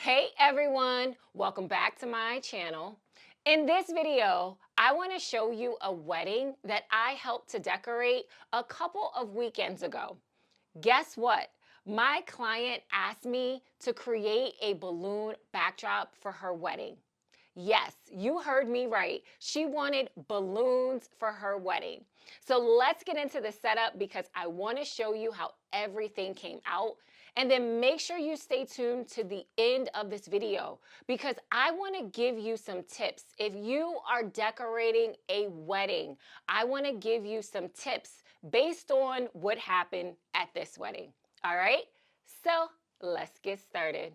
Hey everyone, welcome back to my channel. In this video, I want to show you a wedding that I helped to decorate a couple of weekends ago. Guess what? My client asked me to create a balloon backdrop for her wedding. Yes, you heard me right. She wanted balloons for her wedding. So let's get into the setup because I want to show you how everything came out. And then make sure you stay tuned to the end of this video because I want to give you some tips. If you are decorating a wedding, I want to give you some tips based on what happened at this wedding. All right? So let's get started.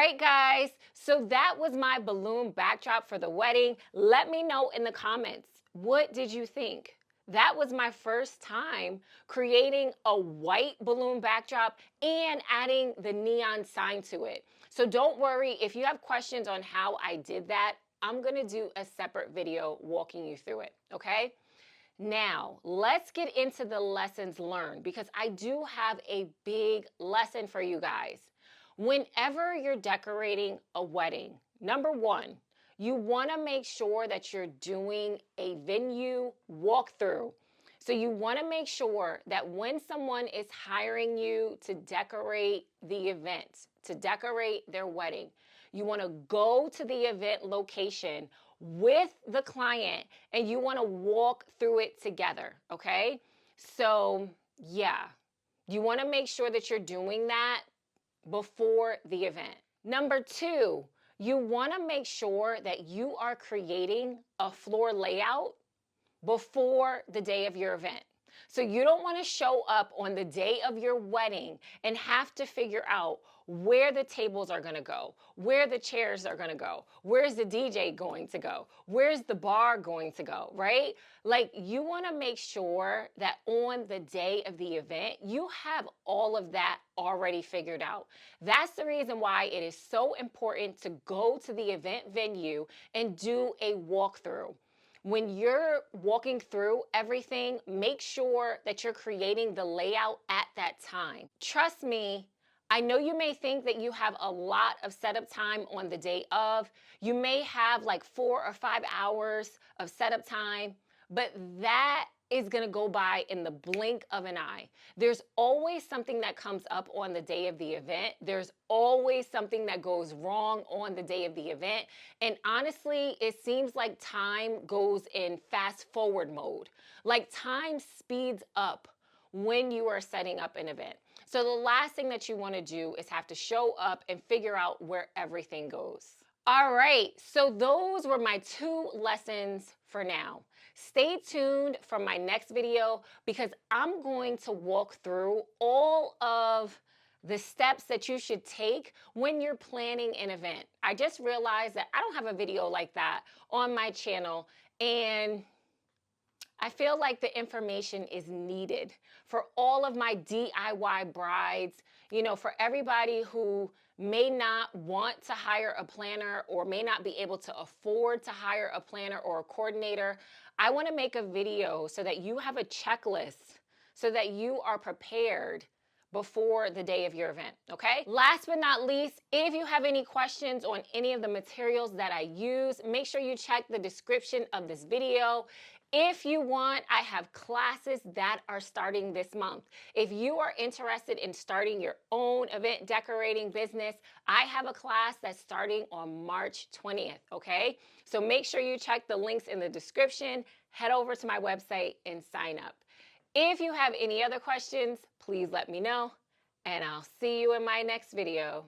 right, guys. So that was my balloon backdrop for the wedding. Let me know in the comments, what did you think? That was my first time creating a white balloon backdrop and adding the neon sign to it. So don't worry, if you have questions on how I did that, I'm gonna do a separate video walking you through it, okay? Now, let's get into the lessons learned because I do have a big lesson for you guys. Whenever you're decorating a wedding, number one, you want to make sure that you're doing a venue walkthrough. So you want to make sure that when someone is hiring you to decorate the event, to decorate their wedding, you want to go to the event location with the client and you want to walk through it together, okay? So, yeah, you want to make sure that you're doing that before the event. Number two, you want to make sure that you are creating a floor layout before the day of your event. So you don't want to show up on the day of your wedding and have to figure out where the tables are going to go, where the chairs are going to go, where's the DJ going to go, where's the bar going to go, right? Like, you want to make sure that on the day of the event, you have all of that already figured out. That's the reason why it is so important to go to the event venue and do a walkthrough. When you're walking through everything, make sure that you're creating the layout at that time. Trust me, I know you may think that you have a lot of setup time on the day of. You may have like 4 or 5 hours of setup time, but that is going to go by in the blink of an eye. There's always something that comes up on the day of the event. There's always something that goes wrong on the day of the event. And honestly, it seems like time goes in fast forward mode. Like, time speeds up when you are setting up an event. So the last thing that you want to do is have to show up and figure out where everything goes. All right, so those were my 2 lessons for now. Stay tuned for my next video because I'm going to walk through all of the steps that you should take when you're planning an event. I just realized that I don't have a video like that on my channel, and I feel like the information is needed for all of my DIY brides, for everybody who may not want to hire a planner or may not be able to afford to hire a planner or a coordinator. I want to make a video so that you have a checklist so that you are prepared before the day of your event, okay? Last but not least, if you have any questions on any of the materials that I use, make sure you check the description of this video. If you want, I have classes that are starting this month. If you are interested in starting your own event decorating business, I have a class that's starting on March 20th, okay? So make sure you check the links in the description, head over to my website and sign up. If you have any other questions, please let me know, and I'll see you in my next video.